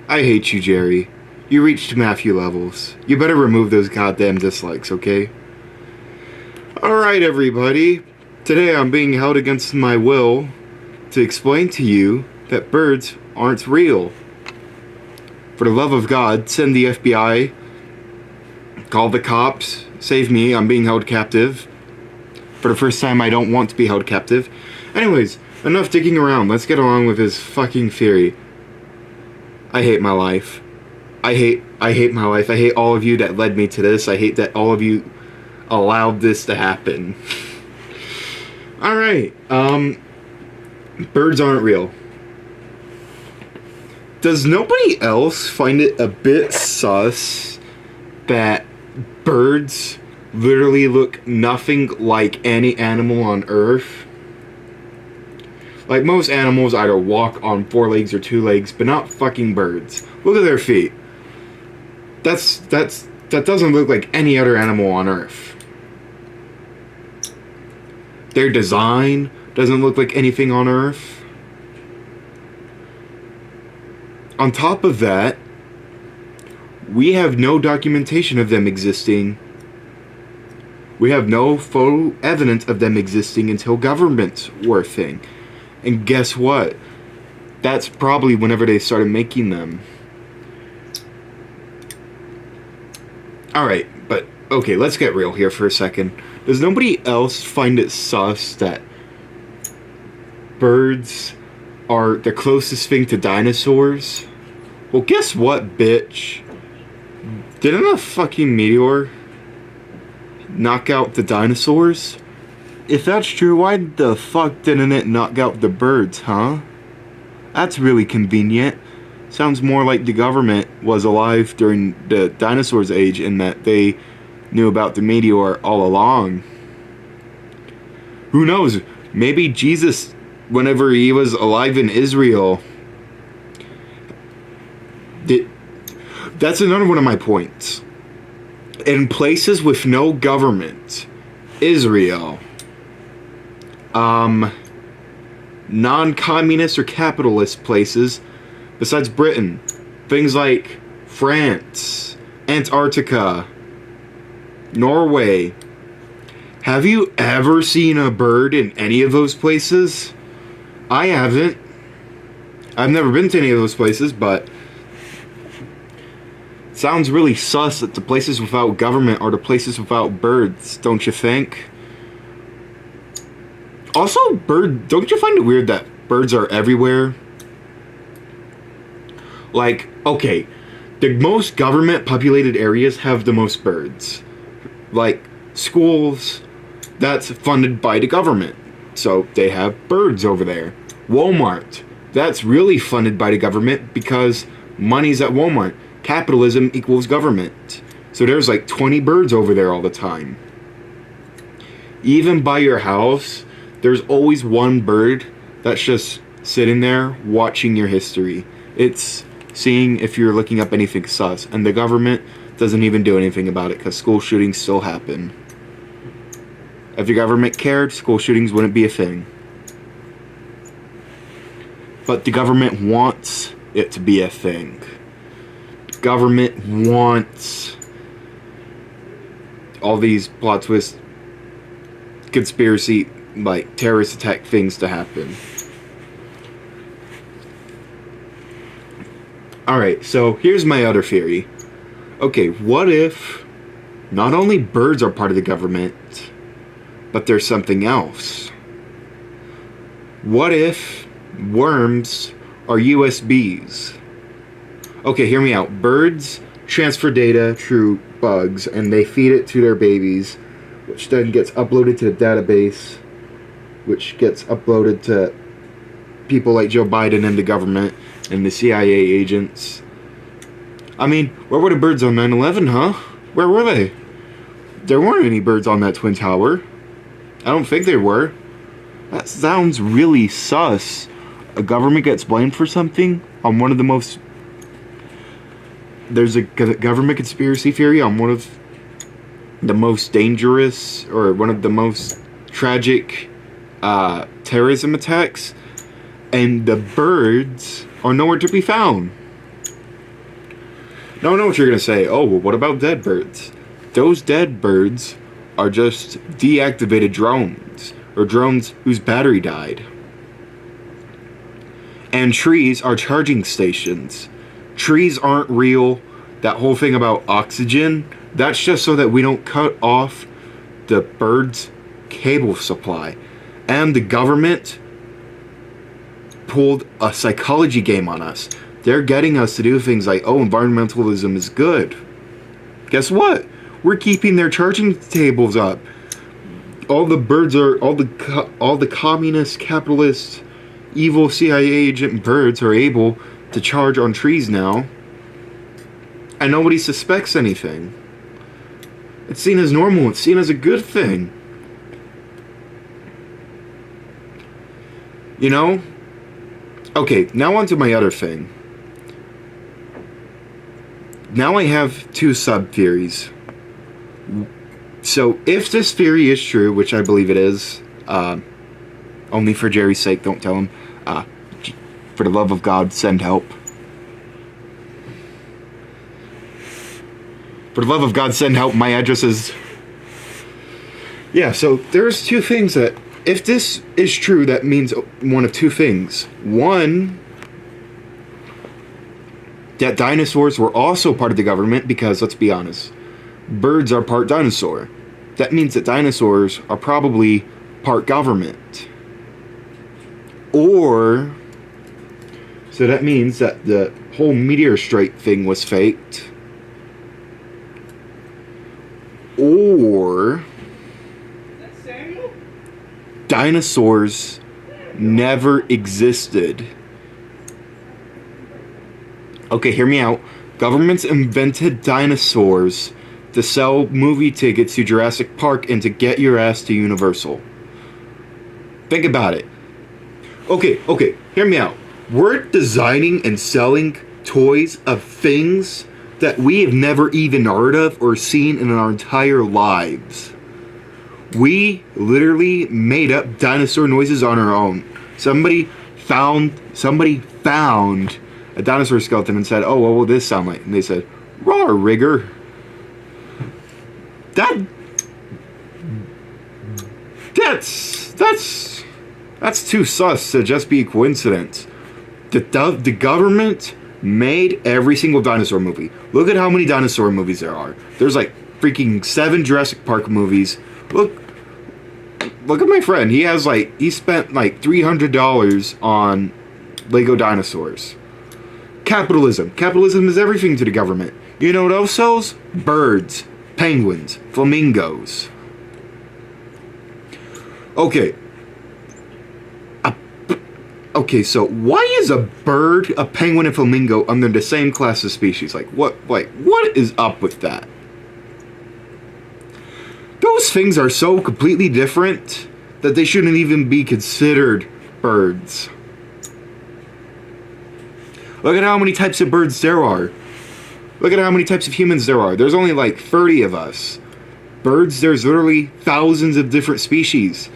I hate you, Jerry. You reached Matthew levels. You better remove those goddamn dislikes, okay? Alright, everybody. Today I'm being held against my will to explain to you that birds aren't real. For the love of God, send the FBI. Call the cops. Save me, I'm being held captive. For the first time, I don't want to be held captive. Anyways, enough digging around. Let's get along with his fucking theory. I hate my life. I hate my life. I hate all of you that led me to this. I hate that all of you allowed this to happen. Alright, birds aren't real. Does nobody else find it a bit sus that birds literally look nothing like any animal on Earth? Like, most animals either walk on 4 legs or 2 legs, but not fucking birds. Look at their feet. That doesn't look like any other animal on Earth. Their design doesn't look like anything on Earth. On top of that, we have no documentation of them existing. We have no photo evidence of them existing until governments were a thing. And guess what? That's probably whenever they started making them. Alright, but okay, let's get real here for a second. Does nobody else find it sus that birds are the closest thing to dinosaurs? Well, guess what, bitch? Didn't a fucking meteor knock out the dinosaurs? If that's true, why the fuck didn't it knock out the birds, huh? That's really convenient. Sounds more like the government was alive during the dinosaurs' age and that they knew about the meteor all along. Who knows? Maybe Jesus, whenever he was alive in Israel... That's another one of my points. In places with no government, Israel... non-communist or capitalist places besides Britain, things like France, Antarctica, Norway. Have you ever seen a bird in any of those places? I haven't. I've never been to any of those places, but it sounds really sus that the places without government are the places without birds, don't you think? Also, don't you find it weird that birds are everywhere? Like, okay, the most government-populated areas have the most birds. Like, schools, that's funded by the government, so they have birds over there. Walmart, that's really funded by the government because money's at Walmart. Capitalism equals government. So there's like 20 birds over there all the time. Even by your house... there's always one bird that's just sitting there watching your history. It's seeing if you're looking up anything sus. And the government doesn't even do anything about it because school shootings still happen. If the government cared, school shootings wouldn't be a thing. But the government wants it to be a thing. The government wants all these plot twists, conspiracy, like terrorist attack things to happen. Alright, so here's my other theory. Okay, what if not only birds are part of the government, but there's something else? What if worms are USBs? Okay, hear me out. Birds transfer data through bugs and they feed it to their babies, which then gets uploaded to the database, which gets uploaded to people like Joe Biden and the government and the CIA agents. I mean, where were the birds on 9/11, huh? Where were they? There weren't any birds on that Twin Tower. I don't think there were. That sounds really sus. A government gets blamed for something on one of the most... There's a government conspiracy theory on one of the most dangerous, or one of the most tragic terrorism attacks, and the birds are nowhere to be found. Now I know what you're gonna say. Oh, well, what about dead birds? Those dead birds are just deactivated drones, or drones whose battery died. And trees are charging stations. Trees aren't real. That whole thing about oxygen, that's just so that we don't cut off the birds' cable supply. And the government pulled a psychology game on us. They're getting us to do things like, oh, environmentalism is good. Guess what? We're keeping their charging tables up. All the birds are, all the communist, capitalist, evil CIA agent birds are able to charge on trees now. And nobody suspects anything. It's seen as normal. It's seen as a good thing. You know? Okay, now on to my other thing. Now I have two sub-theories. So, if this theory is true, which I believe it is, only for Jerry's sake, don't tell him. For the love of God, send help. For the love of God, send help. My address is... Yeah, so there's two things that... If this is true, that means one of two things. One, that dinosaurs were also part of the government because, let's be honest, birds are part dinosaur. That means that dinosaurs are probably part government. Or... So that means that the whole meteor strike thing was faked. Or dinosaurs never existed. Okay, hear me out. Governments invented dinosaurs to sell movie tickets to Jurassic Park and to get your ass to Universal. Think about it. Okay, hear me out. We're designing and selling toys of things that we have never even heard of or seen in our entire lives. We literally made up dinosaur noises on our own. Somebody found a dinosaur skeleton and said, oh, what will this sound like? And they said, "Rawr, rigger." That's too sus to just be a coincidence. The government made every single dinosaur movie. Look at how many dinosaur movies there are. There's like freaking 7 Jurassic Park movies. Look at my friend. He spent like $300 on Lego dinosaurs. Capitalism. Capitalism is everything to the government. You know what else sells? Birds, penguins, flamingos. Okay, so why is a bird, a penguin, and flamingo under the same class of species? What is up with that? Those things are so completely different that they shouldn't even be considered birds. Look at how many types of birds there are. Look at how many types of humans there are. There's only like 30 of us. Birds, there's literally thousands of different species.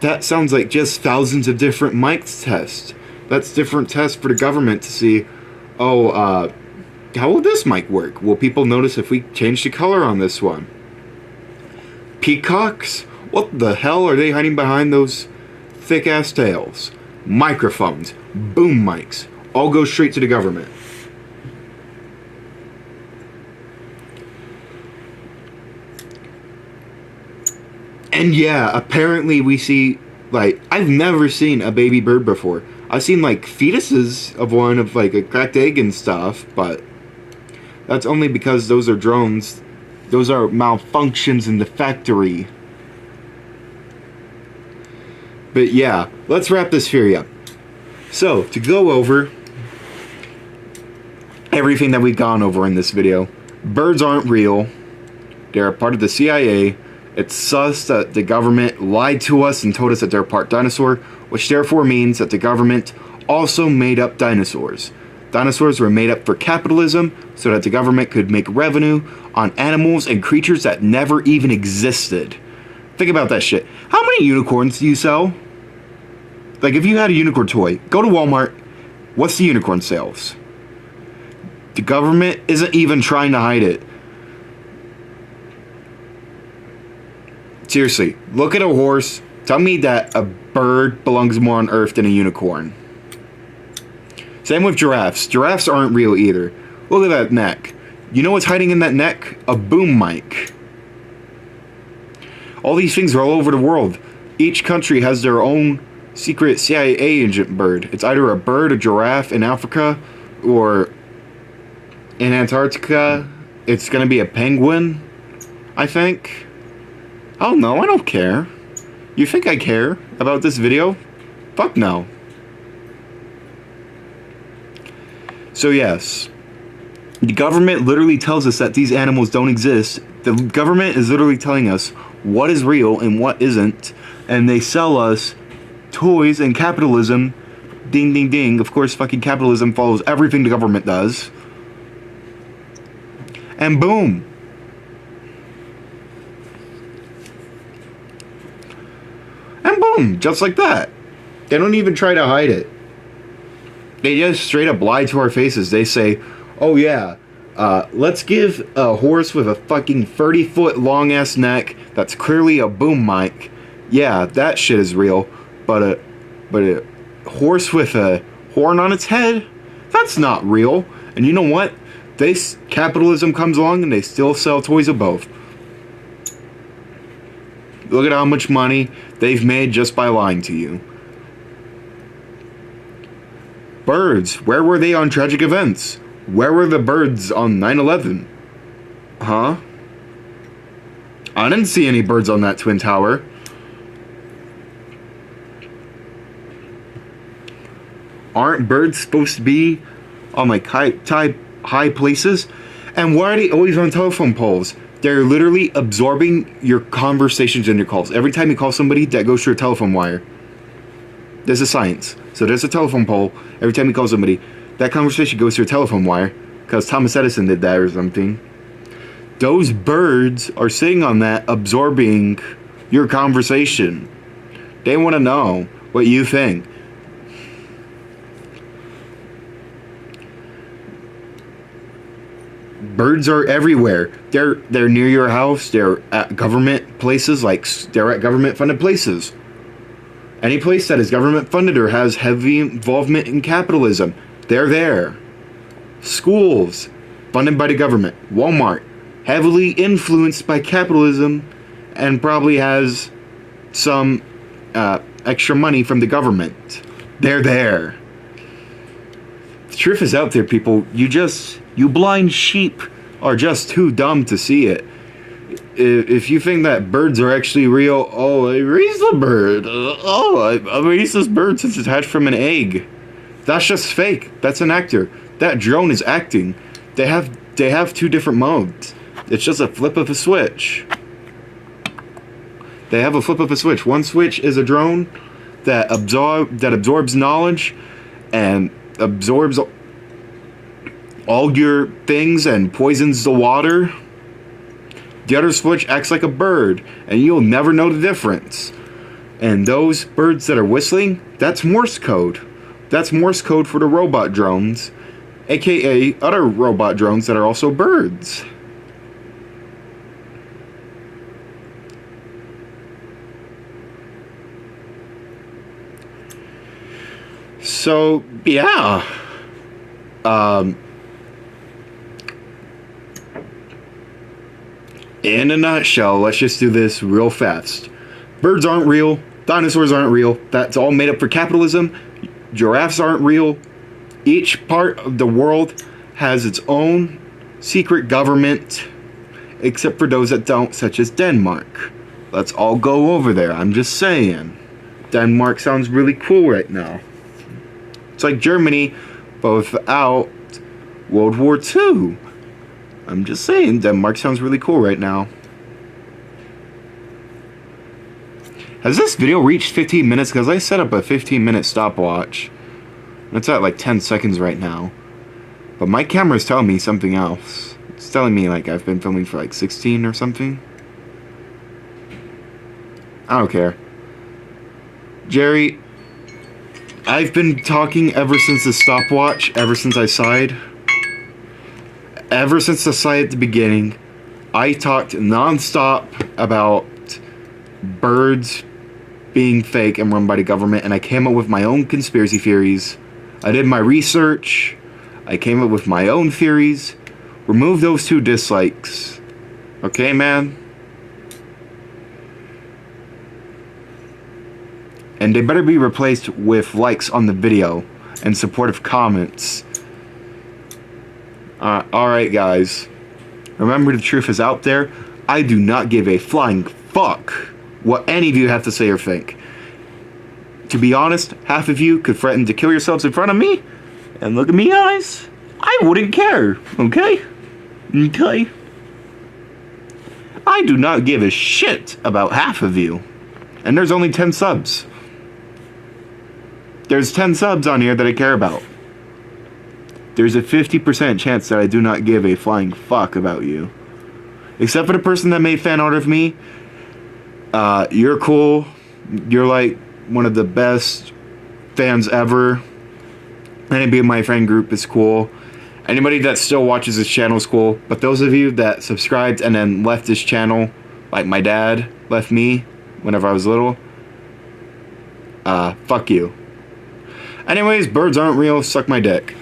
That sounds like just thousands of different mic tests. That's different tests for the government to see, how will this mic work? Will people notice if we change the color on this one? Peacocks? What the hell are they hiding behind those thick-ass tails? Microphones, boom mics, all go straight to the government. And yeah, apparently we see, I've never seen a baby bird before. I've seen, fetuses of one of, a cracked egg and stuff, but that's only because those are drones. Those are malfunctions in the factory. But yeah, let's wrap this theory up. So, to go over everything that we've gone over in this video, birds aren't real. They're a part of the CIA. It's sus that the government lied to us and told us that they're part dinosaur, which therefore means that the government also made up dinosaurs. Dinosaurs were made up for capitalism so that the government could make revenue on animals and creatures that never even existed. Think about that shit. How many unicorns do you sell? If you had a unicorn toy, go to Walmart, what's the unicorn sales? The government isn't even trying to hide it. Seriously, look at a horse. Tell me that a bird belongs more on Earth than a unicorn. Same with giraffes. Giraffes aren't real either. Look at that neck. You know what's hiding in that neck? A boom mic. All these things are all over the world. Each country has their own secret CIA agent bird. It's either a bird, a giraffe in Africa, or in Antarctica. It's gonna be a penguin, I think. Oh no, I don't care. You think I care about this video? Fuck no. So yes, the government literally tells us that these animals don't exist. The government is literally telling us what is real and what isn't, and they sell us toys and capitalism. Ding ding ding. Of course fucking capitalism follows everything the government does. And boom. And boom, just like that. They don't even try to hide it. They just straight up lie to our faces. They say, oh yeah, let's give a horse with a fucking 30-foot long ass neck that's clearly a boom mic. Yeah, that shit is real. But a horse with a horn on its head, that's not real. And you know what? Capitalism comes along and they still sell toys of both. Look at how much money they've made just by lying to you. Birds, where were they on tragic events? Where were the birds on 9/11? Huh? I didn't see any birds on that Twin Tower. Aren't birds supposed to be on like high places? And why are they always on telephone poles? They're literally absorbing your conversations and your calls. Every time you call somebody, that goes through a telephone wire. There's a science. So there's a telephone pole. Every time you call somebody, that conversation goes through a telephone wire. Because Thomas Edison did that or something. Those birds are sitting on that, absorbing your conversation. They want to know what you think. Birds are everywhere. They're near your house. They're at government places, like they're at government funded places. Any place that is government funded or has heavy involvement in capitalism, they're there. Schools funded by the government. Walmart, heavily influenced by capitalism and probably has some extra money from the government. They're there. The truth is out there, people. You blind sheep are just too dumb to see it. If you think that birds are actually real, oh, I raised a bird. I raised this bird since it's hatched from an egg. That's just fake. That's an actor. That drone is acting. They have two different modes. It's just a flip of a switch. They have a flip of a switch. One switch is a drone that absorbs knowledge and absorbs all your things and poisons the water. The other switch acts like a bird, and you'll never know the difference. And those birds that are whistling, that's Morse code. That's Morse code for the robot drones, aka other robot drones that are also birds. So, yeah. In a nutshell, let's just do this real fast. Birds aren't real. Dinosaurs aren't real. That's all made up for capitalism. Giraffes aren't real. Each part of the world has its own secret government, except for those that don't, such as Denmark. Let's all go over there. I'm just saying. Denmark sounds really cool right now. It's like Germany, but without World War II. I'm just saying, Denmark sounds really cool right now. Has this video reached 15 minutes? Because I set up a 15-minute stopwatch. It's at like 10 seconds right now. But my camera's telling me something else. It's telling me like I've been filming for like 16 or something. I don't care. Jerry, I've been talking ever since the stopwatch, ever since I sighed. ever since the site at the beginning, I talked nonstop about birds being fake and run by the government, and I came up with my own conspiracy theories. I did my research. I came up with my own theories. Remove those 2 dislikes. Okay, man? And they better be replaced with likes on the video and supportive comments. Alright, guys. Remember, the truth is out there. I do not give a flying fuck what any of you have to say or think. To be honest, half of you could threaten to kill yourselves in front of me. And look at me, guys. I wouldn't care, okay? Okay? I do not give a shit about half of you. And there's only 10 subs. There's 10 subs on here that I care about. There's a 50% chance that I do not give a flying fuck about you. Except for the person that made fan art of me. You're cool. You're like one of the best fans ever. Anybody in my friend group is cool. Anybody that still watches this channel is cool. But those of you that subscribed and then left this channel, like my dad left me whenever I was little, fuck you. Anyways, birds aren't real. Suck my dick.